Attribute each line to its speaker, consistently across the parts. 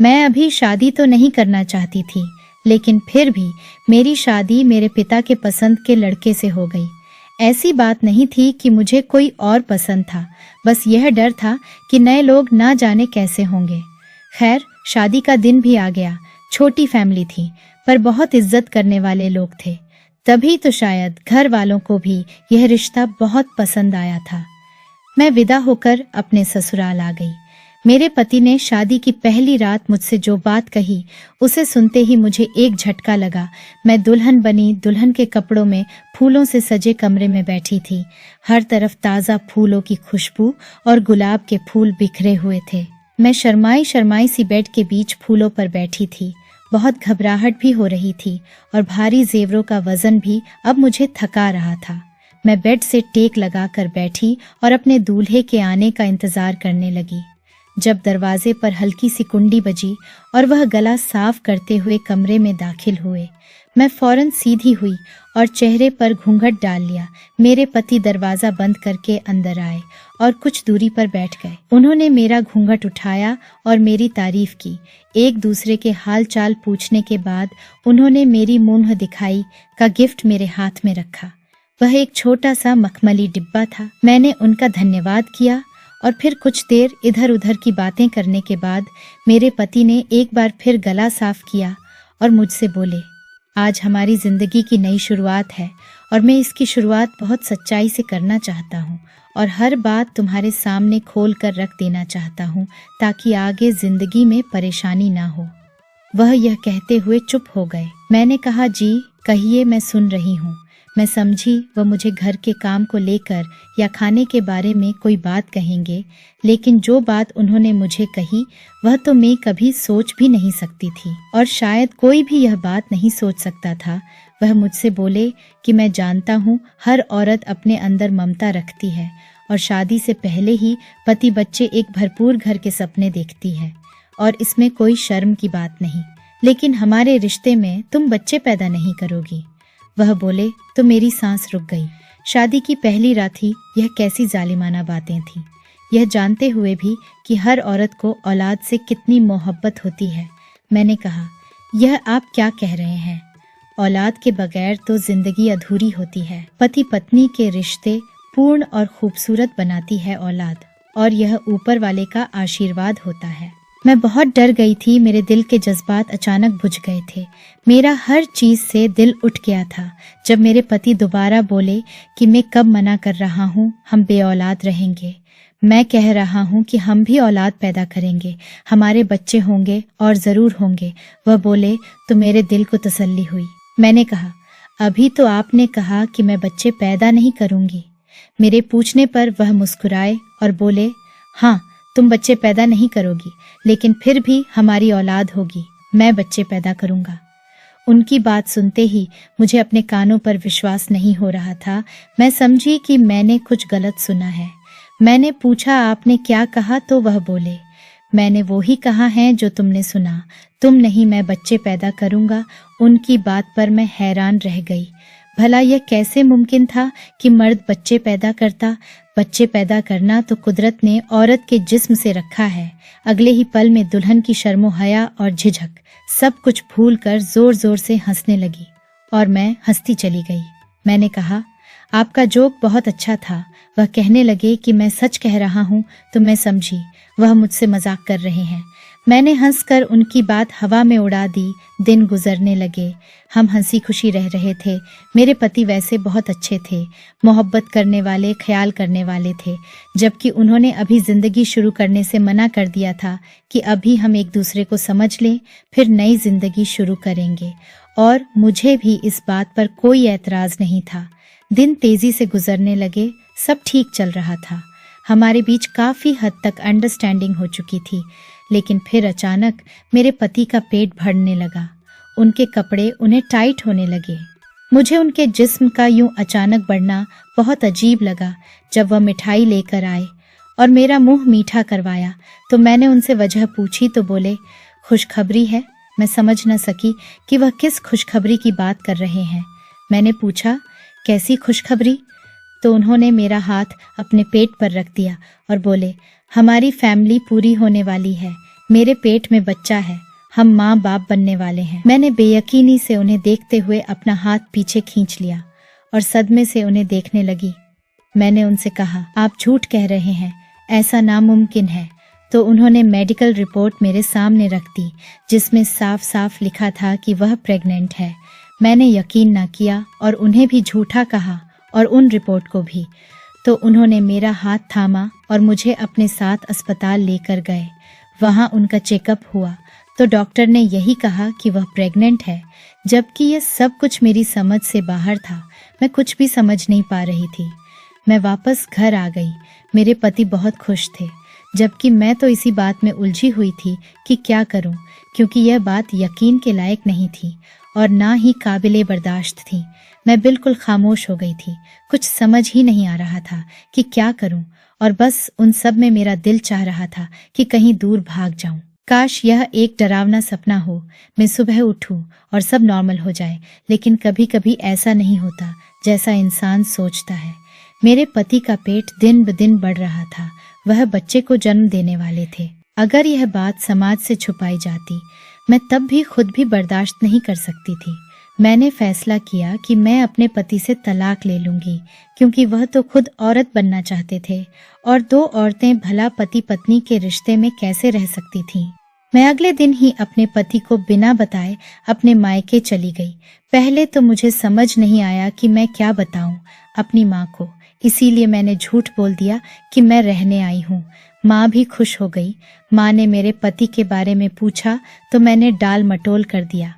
Speaker 1: मैं अभी शादी तो नहीं करना चाहती थी, लेकिन फिर भी मेरी शादी मेरे पिता के पसंद के लड़के से हो गई। ऐसी बात नहीं थी कि मुझे कोई और पसंद था, बस यह डर था कि नए लोग ना जाने कैसे होंगे। खैर, शादी का दिन भी आ गया। छोटी फैमिली थी, पर बहुत इज्जत करने वाले लोग थे। तभी तो शायद घर वालों को भी यह रिश्ता बहुत पसंद आया था। मैं विदा होकर अपने ससुराल आ गई। मेरे पति ने शादी की पहली रात मुझसे जो बात कही, उसे सुनते ही मुझे एक झटका लगा। मैं दुल्हन बनी, दुल्हन के कपड़ों में फूलों से सजे कमरे में बैठी थी। हर तरफ ताज़ा फूलों की खुशबू और गुलाब के फूल बिखरे हुए थे। मैं शर्माई शर्माई सी बेड के बीच फूलों पर बैठी थी। बहुत घबराहट भी हो रही थी और भारी जेवरों का वजन भी अब मुझे थका रहा था। मैं बेड से टेक लगाकर बैठी और अपने दूल्हे के आने का इंतजार करने लगी। जब दरवाजे पर हल्की सी कुंडी बजी और वह गला साफ करते हुए कमरे में दाखिल हुए, मैं फौरन सीधी हुई और चेहरे पर घूंघट डाल लिया। मेरे पति दरवाजा बंद करके अंदर आए और कुछ दूरी पर बैठ गए। उन्होंने मेरा घूंघट उठाया और मेरी तारीफ की। एक दूसरे के हाल चाल पूछने के बाद उन्होंने मेरी मुंह दिखाई का गिफ्ट मेरे हाथ में रखा। वह एक छोटा सा मखमली डिब्बा था। मैंने उनका धन्यवाद किया और फिर कुछ देर इधर उधर की बातें करने के बाद मेरे पति ने एक बार फिर गला साफ किया और मुझसे बोले, आज हमारी जिंदगी की नई शुरुआत है और मैं इसकी शुरुआत बहुत सच्चाई से करना चाहता हूँ और हर बात तुम्हारे सामने खोल कर रख देना चाहता हूँ ताकि आगे जिंदगी में परेशानी ना हो। वह यह कहते हुए चुप हो गए। मैंने कहा, जी कहिए, मैं सुन रही हूँ। मैं समझी वह मुझे घर के काम को लेकर या खाने के बारे में कोई बात कहेंगे, लेकिन जो बात उन्होंने मुझे कही वह तो मैं कभी सोच भी नहीं सकती थी और शायद कोई भी यह बात नहीं सोच सकता था। वह मुझसे बोले कि मैं जानता हूँ हर औरत अपने अंदर ममता रखती है और शादी से पहले ही पति बच्चे एक भरपूर घर के सपने देखती है और इसमें कोई शर्म की बात नहीं, लेकिन हमारे रिश्ते में तुम बच्चे पैदा नहीं करोगी। वह बोले तो मेरी सांस रुक गई। शादी की पहली रात ही यह कैसी जालिमाना बातें थीं, यह जानते हुए भी कि हर औरत को औलाद से कितनी मोहब्बत होती है। मैंने कहा, यह आप क्या कह रहे हैं? औलाद के बगैर तो जिंदगी अधूरी होती है। पति पत्नी के रिश्ते पूर्ण और खूबसूरत बनाती है औलाद, और यह ऊपर वाले का आशीर्वाद होता है। मैं बहुत डर गई थी। मेरे दिल के जज्बात अचानक बुझ गए थे। मेरा हर चीज से दिल उठ गया था जब मेरे पति दोबारा बोले कि मैं कब मना कर रहा हूँ, हम बेऔलाद रहेंगे। मैं कह रहा हूँ कि हम भी औलाद पैदा करेंगे, हमारे बच्चे होंगे और जरूर होंगे। वह बोले तो मेरे दिल को तसल्ली हुई। मैंने कहा, अभी तो आपने कहा कि मैं बच्चे पैदा नहीं करूंगी। मेरे पूछने पर वह मुस्कुराए और बोले, हाँ तुम बच्चे पैदा नहीं करोगी, लेकिन फिर भी हमारी औलाद होगी, मैं बच्चे पैदा करूंगा। उनकी बात सुनते ही मुझे अपने कानों पर विश्वास नहीं हो रहा था। मैं समझी कि मैंने कुछ गलत सुना है। मैंने पूछा, आपने क्या कहा? तो वह बोले, मैंने वो ही कहा है जो तुमने सुना। तुम नहीं, मैं बच्चे पैदा करूंगा। उनकी बात पर मैं हैरान रह गई। भला यह कैसे मुमकिन था कि मर्द बच्चे पैदा करता? बच्चे पैदा करना तो कुदरत ने औरत के जिस्म से रखा है। अगले ही पल में दुल्हन की शर्मो हया और झिझक सब कुछ भूलकर जोर जोर से हंसने लगी और मैं हंसती चली गई। मैंने कहा, आपका जोक बहुत अच्छा था। वह कहने लगे कि मैं सच कह रहा हूँ, तो मैं समझी वह मुझसे मजाक कर रहे हैं। मैंने हंसकर उनकी बात हवा में उड़ा दी। दिन गुजरने लगे, हम हंसी खुशी रह रहे थे। मेरे पति वैसे बहुत अच्छे थे, मोहब्बत करने वाले, ख्याल करने वाले थे, जबकि उन्होंने अभी जिंदगी शुरू करने से मना कर दिया था कि अभी हम एक दूसरे को समझ लें, फिर नई जिंदगी शुरू करेंगे। और मुझे भी इस बात पर कोई एतराज नहीं था। दिन तेजी से गुजरने लगे, सब ठीक चल रहा था। हमारे बीच काफी हद तक अंडरस्टैंडिंग हो चुकी थी, लेकिन फिर अचानक मेरे पति का पेट भरने लगा। उनके कपड़े उन्हें टाइट होने लगे। मुझे उनके जिस्म का यूं अचानक बढ़ना बहुत अजीब लगा। जब वह मिठाई लेकर आए और मेरा मुंह मीठा करवाया तो मैंने उनसे वजह पूछी तो बोले, खुशखबरी है। मैं समझ न सकी कि वह किस खुशखबरी की बात कर रहे हैं। मैंने पूछा, कैसी खुशखबरी? तो उन्होंने मेरा हाथ अपने पेट पर रख दिया और बोले, हमारी फैमिली पूरी होने वाली है। मेरे पेट में बच्चा है, हम माँ बाप बनने वाले हैं। मैंने बेयकीनी से उन्हें देखते हुए अपना हाथ पीछे खींच लिया और सदमे से उन्हें देखने लगी। मैंने उनसे कहा, आप झूठ कह रहे हैं, ऐसा नामुमकिन है। तो उन्होंने मेडिकल रिपोर्ट मेरे सामने रख दी जिसमें साफ साफ लिखा था कि वह प्रेग्नेंट है। मैंने यकीन ना किया और उन्हें भी झूठा कहा और उन रिपोर्ट को भी। तो उन्होंने मेरा हाथ थामा और मुझे अपने साथ अस्पताल लेकर गए। वहाँ उनका चेकअप हुआ तो डॉक्टर ने यही कहा कि वह प्रेग्नेंट है, जबकि यह सब कुछ मेरी समझ से बाहर था। मैं कुछ भी समझ नहीं पा रही थी। मैं वापस घर आ गई। मेरे पति बहुत खुश थे, जबकि मैं तो इसी बात में उलझी हुई थी कि क्या करूं, क्योंकि यह बात यकीन के लायक नहीं थी और ना ही काबिले बर्दाश्त थी। मैं बिल्कुल खामोश हो गई थी, कुछ समझ ही नहीं आ रहा था कि क्या करूं, और बस उन सब में मेरा दिल चाह रहा था कि कहीं दूर भाग जाऊं। काश यह एक डरावना सपना हो, मैं सुबह उठूं और सब नॉर्मल हो जाए, लेकिन कभी कभी ऐसा नहीं होता जैसा इंसान सोचता है। मेरे पति का पेट दिन ब दिन बढ़ रहा था, वह बच्चे को जन्म देने वाले थे। अगर यह बात समाज से छुपाई जाती, मैं तब भी खुद भी बर्दाश्त नहीं कर सकती थी। मैंने फैसला किया कि मैं अपने पति से तलाक ले लूंगी, क्योंकि वह तो खुद औरत बनना चाहते थे और दो औरतें भला पति पत्नी के रिश्ते में कैसे रह सकती थीं। मैं अगले दिन ही अपने पति को बिना बताए अपने मायके चली गई। पहले तो मुझे समझ नहीं आया कि मैं क्या बताऊं अपनी माँ को, इसीलिए मैंने झूठ बोल दिया कि मैं रहने आई हूँ। माँ भी खुश हो गई। माँ ने मेरे पति के बारे में पूछा तो मैंने डाल मटोल कर दिया।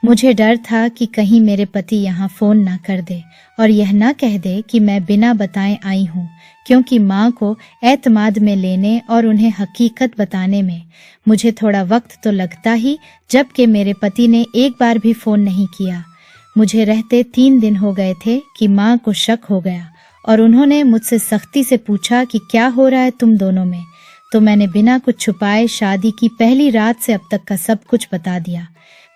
Speaker 1: मुझे डर था कि कहीं मेरे पति यहाँ फोन ना कर दे और यह ना कह दे कि मैं बिना बताए आई हूँ, क्योंकि माँ को एतमाद में लेने और उन्हें हकीकत बताने में मुझे थोड़ा वक्त तो लगता ही, जबकि मेरे पति ने एक बार भी फोन नहीं किया। मुझे रहते 3 दिन हो गए थे कि माँ को शक हो गया और उन्होंने मुझसे सख्ती से पूछा कि क्या हो रहा है तुम दोनों में। तो मैंने बिना कुछ छुपाए शादी की पहली रात से अब तक का सब कुछ बता दिया।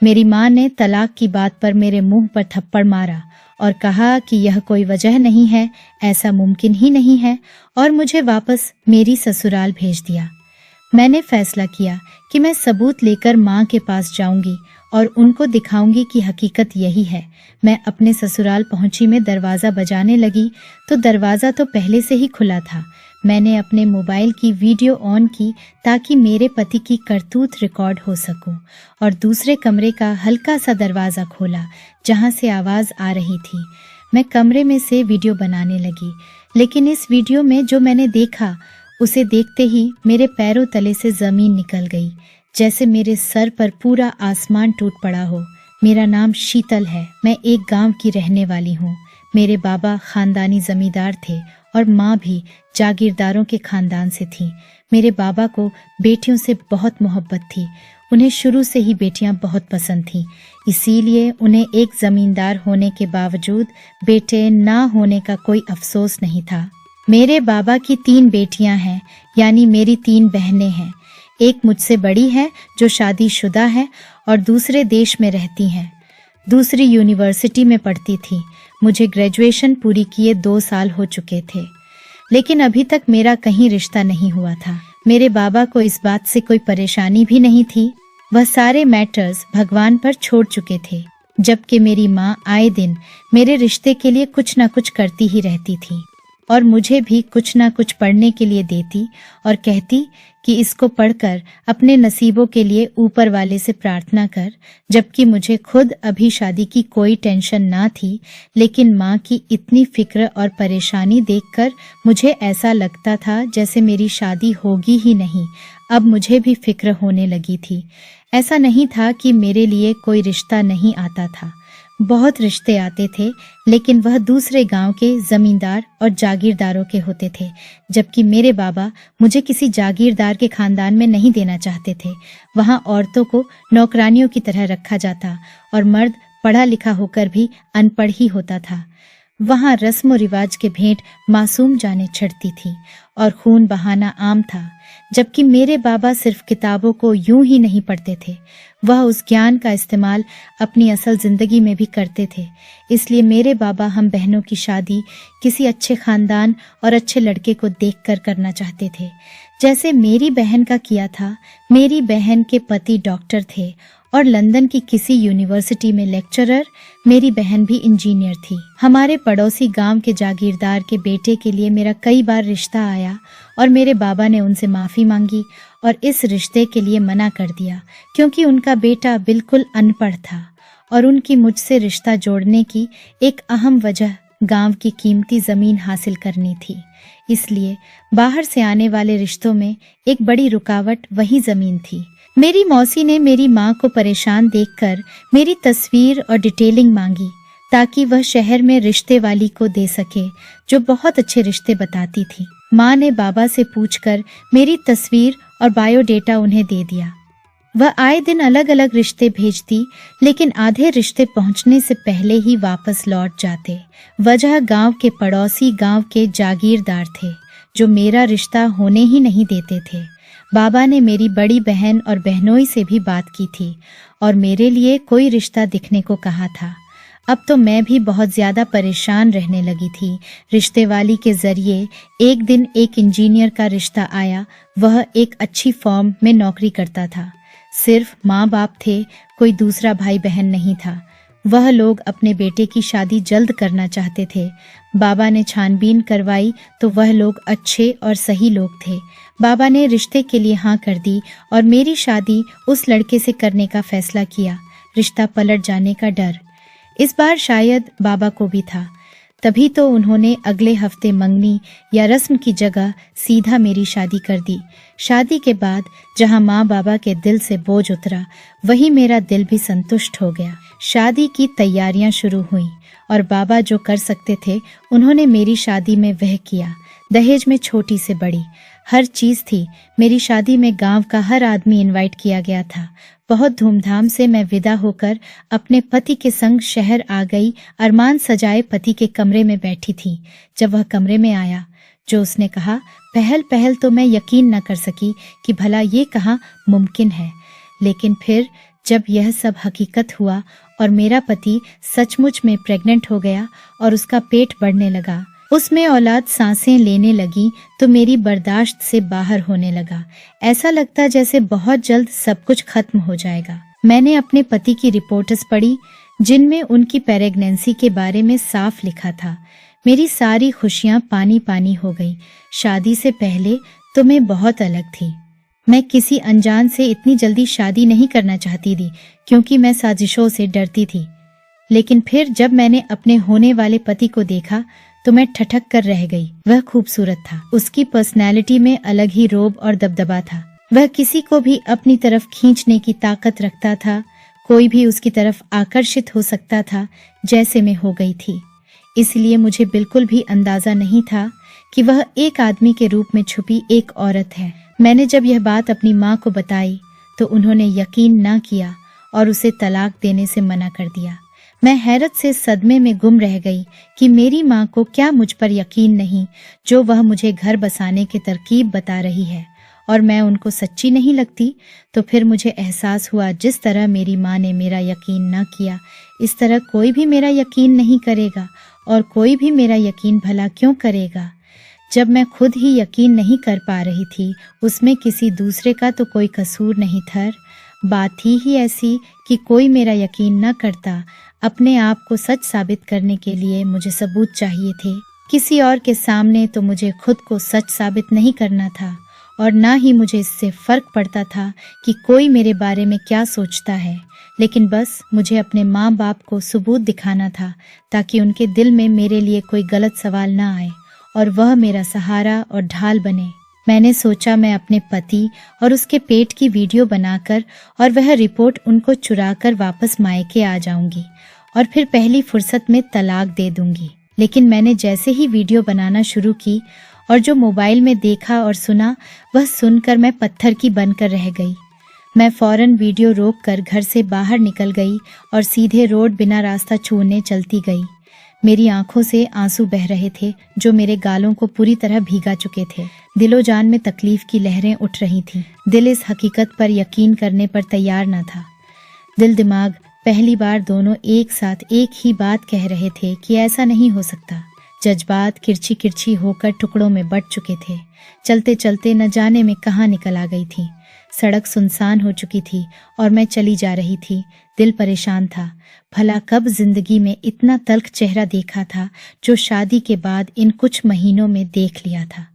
Speaker 1: मेरी माँ ने तलाक की बात पर मेरे मुंह पर थप्पड़ मारा और कहा कि यह कोई वजह नहीं है, ऐसा मुमकिन ही नहीं है, और मुझे वापस मेरी ससुराल भेज दिया। मैंने फैसला किया कि मैं सबूत लेकर माँ के पास जाऊंगी और उनको दिखाऊंगी कि हकीकत यही है। मैं अपने ससुराल पहुंची में दरवाज़ा बजाने लगी तो दरवाज़ा तो पहले से ही खुला था। मैंने अपने मोबाइल की वीडियो ऑन की ताकि मेरे पति की करतूत रिकॉर्ड हो सकूं, और दूसरे कमरे का हल्का सा दरवाज़ा खोला जहां से आवाज़ आ रही थी। मैं कमरे में से वीडियो बनाने लगी, लेकिन इस वीडियो में जो मैंने देखा उसे देखते ही मेरे पैरों तले से ज़मीन निकल गई, जैसे मेरे सर पर पूरा आसमान टूट पड़ा हो। मेरा नाम शीतल है, मैं एक गांव की रहने वाली हूँ। मेरे बाबा खानदानी जमींदार थे और माँ भी जागीरदारों के खानदान से थी। मेरे बाबा को बेटियों से बहुत मोहब्बत थी। उन्हें शुरू से ही बेटियां बहुत पसंद थीं, इसीलिए उन्हें एक जमींदार होने के बावजूद बेटे ना होने का कोई अफसोस नहीं था। मेरे बाबा की 3 बेटियां हैं, यानी मेरी 3 बहनें हैं। एक मुझसे बड़ी है जो शादीशुदा है और दूसरे देश में रहती हैं। दूसरी यूनिवर्सिटी में पढ़ती थी। मुझे ग्रेजुएशन पूरी किए 2 साल हो चुके थे, लेकिन अभी तक मेरा कहीं रिश्ता नहीं हुआ था। मेरे बाबा को इस बात से कोई परेशानी भी नहीं थी। वह सारे मैटर्स भगवान पर छोड़ चुके थे, जबकि मेरी माँ आए दिन मेरे रिश्ते के लिए कुछ ना कुछ करती ही रहती थी और मुझे भी कुछ ना कुछ पढ़ने के लिए देती और कहती कि इसको पढ़कर अपने नसीबों के लिए ऊपर वाले से प्रार्थना कर। जबकि मुझे खुद अभी शादी की कोई टेंशन ना थी, लेकिन माँ की इतनी फिक्र और परेशानी देखकर मुझे ऐसा लगता था जैसे मेरी शादी होगी ही नहीं। अब मुझे भी फिक्र होने लगी थी। ऐसा नहीं था कि मेरे लिए कोई रिश्ता नहीं आता था, बहुत रिश्ते आते थे, लेकिन वह दूसरे गांव के जमींदार और जागीरदारों के होते थे, जबकि मेरे बाबा मुझे किसी जागीरदार के खानदान में नहीं देना चाहते थे। वहां औरतों को नौकरानियों की तरह रखा जाता और मर्द पढ़ा लिखा होकर भी अनपढ़ ही होता था। वहां रस्म रिवाज के भेंट मासूम जाने चढ़ती थी और खून बहाना आम था, जबकि मेरे बाबा सिर्फ किताबों को यूं ही नहीं पढ़ते थे, वह उस ज्ञान का इस्तेमाल अपनी असल जिंदगी में भी करते थे। इसलिए मेरे बाबा हम बहनों की शादी किसी अच्छे खानदान और अच्छे लड़के को देखकर करना चाहते थे। जैसे मेरी बहन का किया था। मेरी बहन के पति डॉक्टर थे और लंदन की किसी यूनिवर्सिटी में लेक्चरर। मेरी बहन भी इंजीनियर थी। हमारे पड़ोसी गांव के जागीरदार के बेटे के लिए मेरा कई बार रिश्ता आया और मेरे बाबा ने उनसे माफ़ी मांगी और इस रिश्ते के लिए मना कर दिया, क्योंकि उनका बेटा बिल्कुल अनपढ़ था और उनकी मुझसे रिश्ता जोड़ने की एक अहम वजह गांव की कीमती ज़मीन हासिल करनी थी। इसलिए बाहर से आने वाले रिश्तों में एक बड़ी रुकावट वही ज़मीन थी। मेरी मौसी ने मेरी माँ को परेशान देखकर मेरी तस्वीर और डिटेलिंग मांगी ताकि वह शहर में रिश्ते वाली को दे सके जो बहुत अच्छे रिश्ते बताती थी। माँ ने बाबा से पूछकर मेरी तस्वीर और बायोडेटा उन्हें दे दिया। वह आए दिन अलग अलग रिश्ते भेजती, लेकिन आधे रिश्ते पहुंचने से पहले ही वापस लौट जाते। वजह गांव के पड़ोसी गांव के जागीरदार थे जो मेरा रिश्ता होने ही नहीं देते थे। बाबा ने मेरी बड़ी बहन और बहनोई से भी बात की थी और मेरे लिए कोई रिश्ता दिखने को कहा था। अब तो मैं भी बहुत ज़्यादा परेशान रहने लगी थी। रिश्ते वाली के ज़रिए एक दिन एक इंजीनियर का रिश्ता आया। वह एक अच्छी फर्म में नौकरी करता था। सिर्फ माँ बाप थे, कोई दूसरा भाई बहन नहीं था। वह लोग अपने बेटे की शादी जल्द करना चाहते थे। बाबा ने छानबीन करवाई तो वह लोग अच्छे और सही लोग थे। बाबा ने रिश्ते के लिए हाँ कर दी और मेरी शादी उस लड़के से करने का फैसला किया। रिश्ता पलट जाने का डर इस बार शायद बाबा को भी था, तभी तो उन्होंने अगले हफ्ते मंगनी या रस्म की जगह सीधा मेरी शादी कर दी। शादी के बाद जहां माँ बाबा के दिल से बोझ उतरा, वही मेरा दिल भी संतुष्ट हो गया। शादी की तैयारियां शुरू हुई और बाबा जो कर सकते थे उन्होंने मेरी शादी में वह किया। दहेज में छोटी से बड़ी हर चीज थी। मेरी शादी में गांव का हर आदमी इनवाइट किया गया था। बहुत धूमधाम से मैं विदा होकर अपने पति के संग शहर आ गई। अरमान सजाए पति के कमरे में बैठी थी। जब वह कमरे में आया, जो उसने कहा, पहल तो मैं यकीन न कर सकी कि भला ये कहाँ मुमकिन है। लेकिन फिर जब यह सब हकीकत हुआ और मेरा पति सचमुच में प्रेग्नेंट हो गया और उसका पेट बढ़ने लगा, उसमें औलाद सांसें लेने लगी, तो मेरी बर्दाश्त से बाहर होने लगा। ऐसा लगता जैसे बहुत जल्द सब कुछ खत्म हो जाएगा। मैंने अपने पति की रिपोर्ट्स पढ़ी जिनमें उनकी प्रेगनेंसी के बारे में साफ लिखा था। मेरी सारी खुशियां पानी पानी हो गई। शादी से पहले तो मैं बहुत अलग थी। मैं किसी अनजान से इतनी जल्दी शादी नहीं करना चाहती थी, क्योंकि मैं साजिशों से डरती थी। लेकिन फिर जब मैंने अपने होने वाले पति को देखा तो मैं ठठक कर रह गई। वह खूबसूरत था। उसकी पर्सनैलिटी में अलग ही रोब और दबदबा था। वह किसी को भी अपनी तरफ खींचने की ताकत रखता था। कोई भी उसकी तरफ आकर्षित हो सकता था, जैसे मैं हो गई थी। इसलिए मुझे बिल्कुल भी अंदाजा नहीं था कि वह एक आदमी के रूप में छुपी एक औरत है। मैंने जब यह बात अपनी माँ को बताई तो उन्होंने यकीन न किया और उसे तलाक देने से मना कर दिया। मैं हैरत से सदमे में गुम रह गई कि मेरी माँ को क्या मुझ पर यकीन नहीं, जो वह मुझे घर बसाने की तरकीब बता रही है, और मैं उनको सच्ची नहीं लगती। तो फिर मुझे एहसास हुआ, जिस तरह मेरी माँ ने मेरा यकीन न किया, इस तरह कोई भी मेरा यकीन नहीं करेगा, और कोई भी मेरा यकीन भला क्यों करेगा। जब मैं खुद ही यकीन नहीं कर पा रही थी, उसमें किसी दूसरे का तो कोई कसूर नहीं था। बात ही ऐसी कि कोई मेरा यकीन न करता। अपने आप को सच साबित करने के लिए मुझे सबूत चाहिए थे। किसी और के सामने तो मुझे खुद को सच साबित नहीं करना था, और ना ही मुझे इससे फर्क पड़ता था कि कोई मेरे बारे में क्या सोचता है। लेकिन बस मुझे अपने माँ बाप को सबूत दिखाना था, ताकि उनके दिल में मेरे लिए कोई गलत सवाल ना आए और वह मेरा सहारा और ढाल बने। मैंने सोचा मैं अपने पति और उसके पेट की वीडियो बनाकर और वह रिपोर्ट उनको चुराकर वापस मायके आ जाऊंगी और फिर पहली फुर्सत में तलाक दे दूंगी। लेकिन मैंने जैसे ही वीडियो बनाना शुरू की और जो मोबाइल में देखा और सुना, वह सुनकर मैं पत्थर की बनकर रह गई। मैं फौरन वीडियो रोककर घर से बाहर निकल गई और सीधे रोड बिना रास्ता छूने चलती गई। मेरी आंखों से आंसू बह रहे थे, जो मेरे गालों को पूरी तरह भीगा चुके थे। दिलो जान में तकलीफ की लहरें उठ रही थीं। दिल इस हकीकत पर यकीन करने पर तैयार न था। दिल दिमाग पहली बार दोनों एक साथ एक ही बात कह रहे थे कि ऐसा नहीं हो सकता। जज्बात किरची किरची होकर टुकड़ों में बट चुके थे। चलते चलते न जाने में कहाँ निकल आ गई थी। सड़क सुनसान हो चुकी थी और मैं चली जा रही थी। दिल परेशान था। भला कब जिंदगी में इतना तल्ख चेहरा देखा था जो शादी के बाद इन कुछ महीनों में देख लिया था।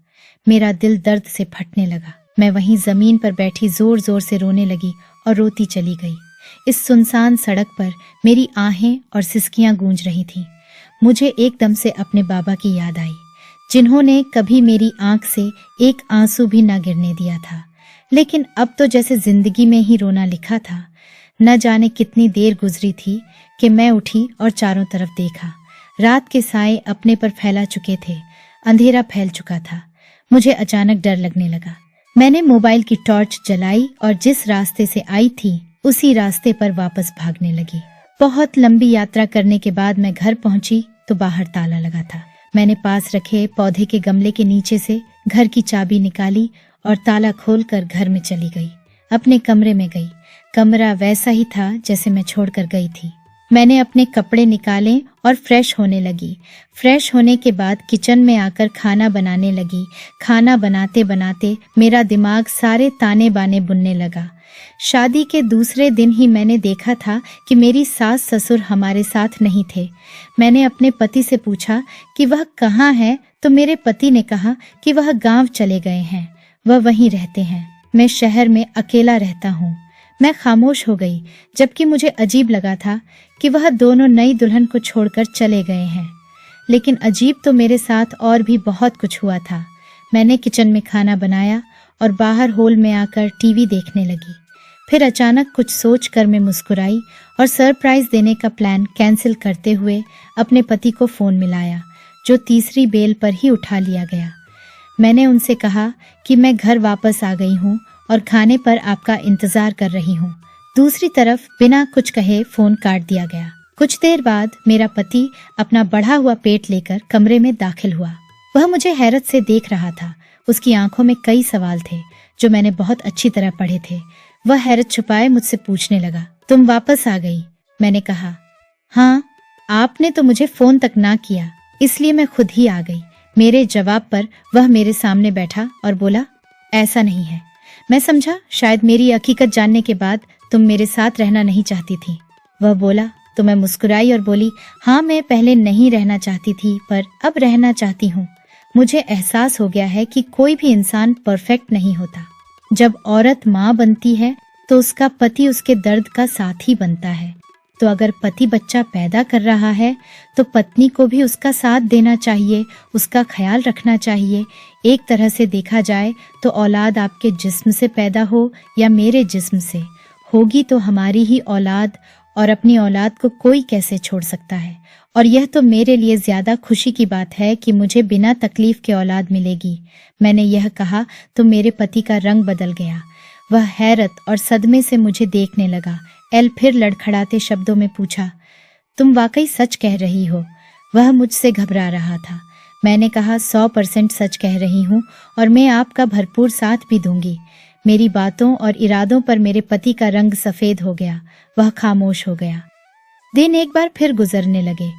Speaker 1: मेरा दिल दर्द से फटने लगा। मैं वहीं जमीन पर बैठी जोर जोर से रोने लगी और रोती चली गई। इस सुनसान सड़क पर मेरी आहें और सिसकियां गूंज रही थीं। मुझे एकदम से अपने बाबा की याद आई, जिन्होंने कभी मेरी आंख से एक आंसू भी न गिरने दिया था। लेकिन अब तो जैसे जिंदगी में ही रोना लिखा था। न जाने कितनी देर गुजरी थी कि मैं उठी और चारों तरफ देखा। रात के साए अपने पर फैला चुके थे। अंधेरा फैल चुका था। मुझे अचानक डर लगने लगा। मैंने मोबाइल की टॉर्च जलाई और जिस रास्ते से आई थी उसी रास्ते पर वापस भागने लगी। बहुत लंबी यात्रा करने के बाद मैं घर पहुंची तो बाहर ताला लगा था। मैंने पास रखे पौधे के गमले के नीचे से घर की चाबी निकाली और ताला खोलकर घर में चली गई। अपने कमरे में गई। कमरा वैसा ही था जैसे मैं छोड़कर गई थी। मैंने अपने कपड़े निकाले और फ्रेश होने लगी। फ्रेश होने के बाद किचन में आकर खाना बनाने लगी। खाना बनाते बनाते मेरा दिमाग सारे ताने बाने बुनने लगा। शादी के दूसरे दिन ही मैंने देखा था कि मेरी सास ससुर हमारे साथ नहीं थे। मैंने अपने पति से पूछा कि वह कहाँ है, तो मेरे पति ने कहा कि वह गांव चले गए हैं, वह वहीं रहते हैं। मैं शहर में अकेला रहता हूँ। मैं खामोश हो गई, जबकि मुझे अजीब लगा था कि वह दोनों नई दुल्हन को छोड़कर चले गए हैं। लेकिन अजीब तो मेरे साथ और भी बहुत कुछ हुआ था। मैंने किचन में खाना बनाया और बाहर हॉल में आकर टीवी देखने लगी। फिर अचानक कुछ सोचकर मैं मुस्कुराई और सरप्राइज देने का प्लान कैंसिल करते हुए अपने पति को फोन मिलाया, जो तीसरी बेल पर ही उठा लिया गया। मैंने उनसे कहा कि मैं घर वापस आ गई हूँ और खाने पर आपका इंतजार कर रही हूँ। दूसरी तरफ बिना कुछ कहे फोन काट दिया गया। कुछ देर बाद मेरा पति अपना बढ़ा हुआ पेट लेकर कमरे में दाखिल हुआ। वह मुझे हैरत से देख रहा था। उसकी आंखों में कई सवाल थे जो मैंने बहुत अच्छी तरह पढ़े थे। वह हैरत छुपाए मुझसे पूछने लगा, तुम वापस आ गई? मैंने कहा, हाँ, आपने तो मुझे फोन तक ना किया, इसलिए मैं खुद ही आ गई। मेरे जवाब पर वह मेरे सामने बैठा और बोला, ऐसा नहीं है। मैं समझा शायद मेरी हकीकत जानने के बाद तुम मेरे साथ रहना नहीं चाहती थी। वह बोला तो मैं मुस्कुराई और बोली, हाँ, मैं पहले नहीं रहना चाहती थी पर अब रहना चाहती हूँ। मुझे एहसास हो गया है कि कोई भी इंसान परफेक्ट नहीं होता। जब औरत माँ बनती है तो उसका पति उसके दर्द का साथी बनता है। तो अगर पति बच्चा पैदा कर रहा है तो पत्नी को भी उसका साथ देना चाहिए, उसका ख्याल रखना चाहिए। एक तरह से देखा जाए तो औलाद आपके जिस्म से पैदा हो या मेरे जिस्म से, होगी तो हमारी ही औलाद, और अपनी औलाद को कोई कैसे छोड़ सकता है। और यह तो मेरे लिए ज्यादा खुशी की बात है कि मुझे बिना तकलीफ के औलाद मिलेगी। मैंने यह कहा तो मेरे पति का रंग बदल गया। वह हैरत और सदमे से मुझे देखने लगा। एल फिर लड़खड़ाते शब्दों में पूछा, तुम वाकई सच कह रही हो? वह मुझसे घबरा रहा था। मैंने कहा, 100% सच कह रही हूँ और मैं आपका भरपूर साथ भी दूंगी। मेरी बातों और इरादों पर मेरे पति का रंग सफेद हो गया। वह खामोश हो गया। दिन एक बार फिर गुजरने लगे।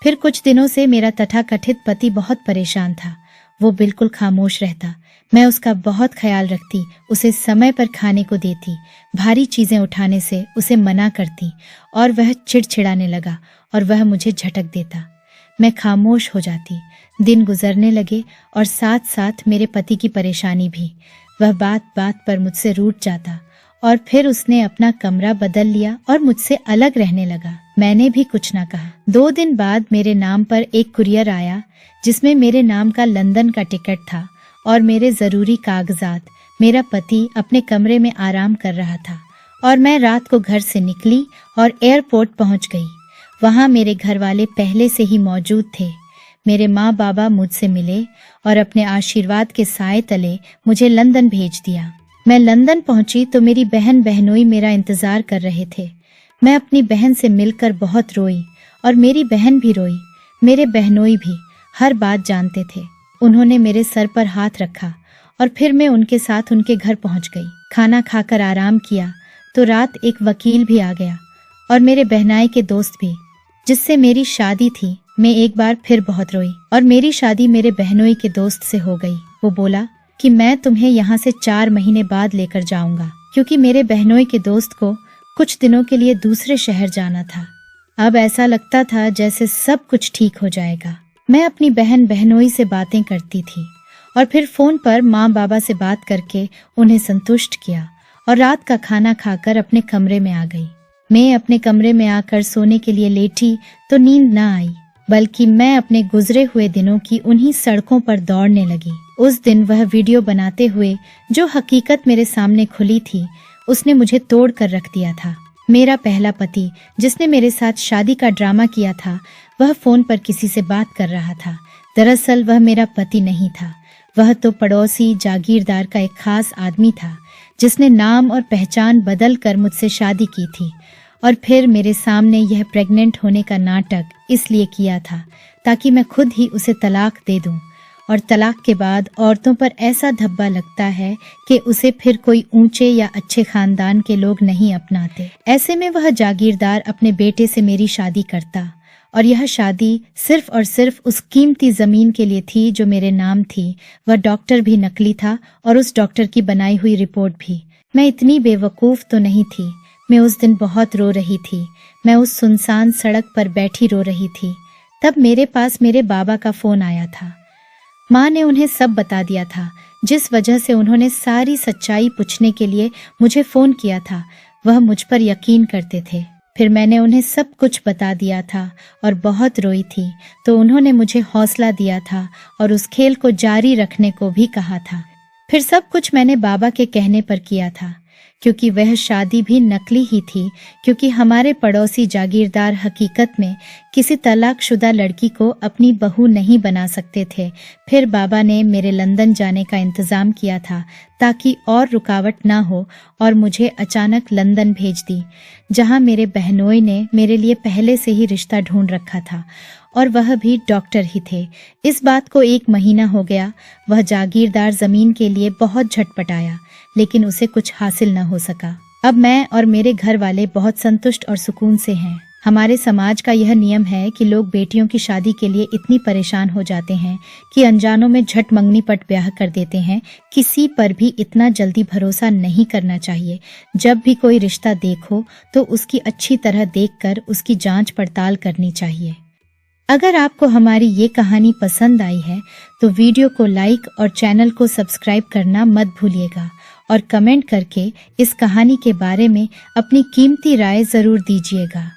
Speaker 1: फिर कुछ दिनों से मेरा तथाकथित पति बहुत परेशान था। वो बिल्कुल खामोश रहता। मैं उसका बहुत ख्याल रखती, उसे समय पर खाने को देती, भारी चीजें उठाने से उसे मना करती और वह चिड़चिड़ाने लगा और वह मुझे झटक देता। मैं खामोश हो जाती। दिन गुजरने लगे और साथ साथ मेरे पति की परेशानी भी। वह बात बात पर मुझसे रूठ जाता और फिर उसने अपना कमरा बदल लिया और मुझसे अलग रहने लगा। मैंने भी कुछ ना कहा। 2 दिन बाद मेरे नाम पर एक कुरियर आया जिसमें मेरे नाम का लंदन का टिकट था और मेरे जरूरी कागजात। मेरा पति अपने कमरे में आराम कर रहा था और मैं रात को घर से निकली और एयरपोर्ट पहुंच गई। वहां मेरे घर वाले पहले से ही मौजूद थे। मेरे माँ बाबा मुझसे मिले और अपने आशीर्वाद के साए तले मुझे लंदन भेज दिया। मैं लंदन पहुंची तो मेरी बहन बहनोई मेरा इंतजार कर रहे थे। मैं अपनी बहन से मिलकर बहुत रोई और मेरी बहन भी रोई। मेरे बहनोई भी हर बात जानते थे। उन्होंने मेरे सर पर हाथ रखा और फिर मैं उनके साथ उनके घर पहुंच गई। खाना खाकर आराम किया तो रात एक वकील भी आ गया और मेरे बहनाई के दोस्त भी, जिससे मेरी शादी थी। मैं एक बार फिर बहुत रोई और मेरी शादी मेरे बहनोई के दोस्त से हो गई। वो बोला कि मैं तुम्हें यहाँ से 4 महीने बाद लेकर जाऊंगा, क्योंकि मेरे बहनोई के दोस्त को कुछ दिनों के लिए दूसरे शहर जाना था। अब ऐसा लगता था जैसे सब कुछ ठीक हो जाएगा। मैं अपनी बहन बहनोई से बातें करती थी और फिर फोन पर माँ बाबा से बात करके उन्हें संतुष्ट किया और रात का खाना खाकर अपने कमरे में आ गई। मैं अपने कमरे में आकर सोने के लिए लेटी तो नींद न आई, बल्कि मैं अपने गुजरे हुए दिनों की उन्हीं सड़कों पर दौड़ने लगी। उस दिन वह वीडियो बनाते हुए जो हकीकत मेरे सामने खुली थी, उसने मुझे तोड़ कर रख दिया था। मेरा पहला पति, जिसने मेरे साथ शादी का ड्रामा किया था, वह फोन पर किसी से बात कर रहा था। दरअसल वह मेरा पति नहीं था, वह तो पड़ोसी जागीरदार का एक खास आदमी था, जिसने नाम और पहचान बदल कर मुझसे शादी की थी और फिर मेरे सामने यह प्रेग्नेंट होने का नाटक इसलिए किया था ताकि मैं खुद ही उसे तलाक दे दूं। और तलाक के बाद औरतों पर ऐसा धब्बा लगता है कि उसे फिर कोई ऊंचे या अच्छे खानदान के लोग नहीं अपनाते। ऐसे में वह जागीरदार अपने बेटे से मेरी शादी करता और यह शादी सिर्फ और सिर्फ उस कीमती जमीन के लिए थी जो मेरे नाम थी। वह डॉक्टर भी नकली था और उस डॉक्टर की बनाई हुई रिपोर्ट भी। मैं इतनी बेवकूफ तो नहीं थी। मैं उस दिन बहुत रो रही थी। मैं उस सुनसान सड़क पर बैठी रो रही थी। तब मेरे पास मेरे बाबा का फोन आया था। माँ ने उन्हें सब बता दिया था, जिस वजह से उन्होंने सारी सच्चाई पूछने के लिए मुझे फोन किया था। वह मुझ पर यकीन करते थे। फिर मैंने उन्हें सब कुछ बता दिया था और बहुत रोई थी, तो उन्होंने मुझे हौसला दिया था और उस खेल को जारी रखने को भी कहा था। फिर सब कुछ मैंने बाबा के कहने पर किया था, क्योंकि वह शादी भी नकली ही थी, क्योंकि हमारे पड़ोसी जागीरदार हकीकत में किसी तलाकशुदा लड़की को अपनी बहू नहीं बना सकते थे। फिर बाबा ने मेरे लंदन जाने का इंतज़ाम किया था ताकि और रुकावट ना हो और मुझे अचानक लंदन भेज दी, जहां मेरे बहनोई ने मेरे लिए पहले से ही रिश्ता ढूंढ रखा था और वह भी डॉक्टर ही थे। इस बात को 1 महीना हो गया। वह जागीरदार जमीन के लिए बहुत झटपटाया, लेकिन उसे कुछ हासिल न हो सका। अब मैं और मेरे घर वाले बहुत संतुष्ट और सुकून से हैं। हमारे समाज का यह नियम है कि लोग बेटियों की शादी के लिए इतनी परेशान हो जाते हैं कि अनजानों में झट मंगनी पट ब्याह कर देते हैं। किसी पर भी इतना जल्दी भरोसा नहीं करना चाहिए। जब भी कोई रिश्ता देखो तो उसकी अच्छी तरह देखकर उसकी जांच पड़ताल करनी चाहिए। अगर आपको हमारी ये कहानी पसंद आई है तो वीडियो को लाइक और चैनल को सब्सक्राइब करना मत भूलिएगा और कमेंट करके इस कहानी के बारे में अपनी कीमती राय जरूर दीजिएगा।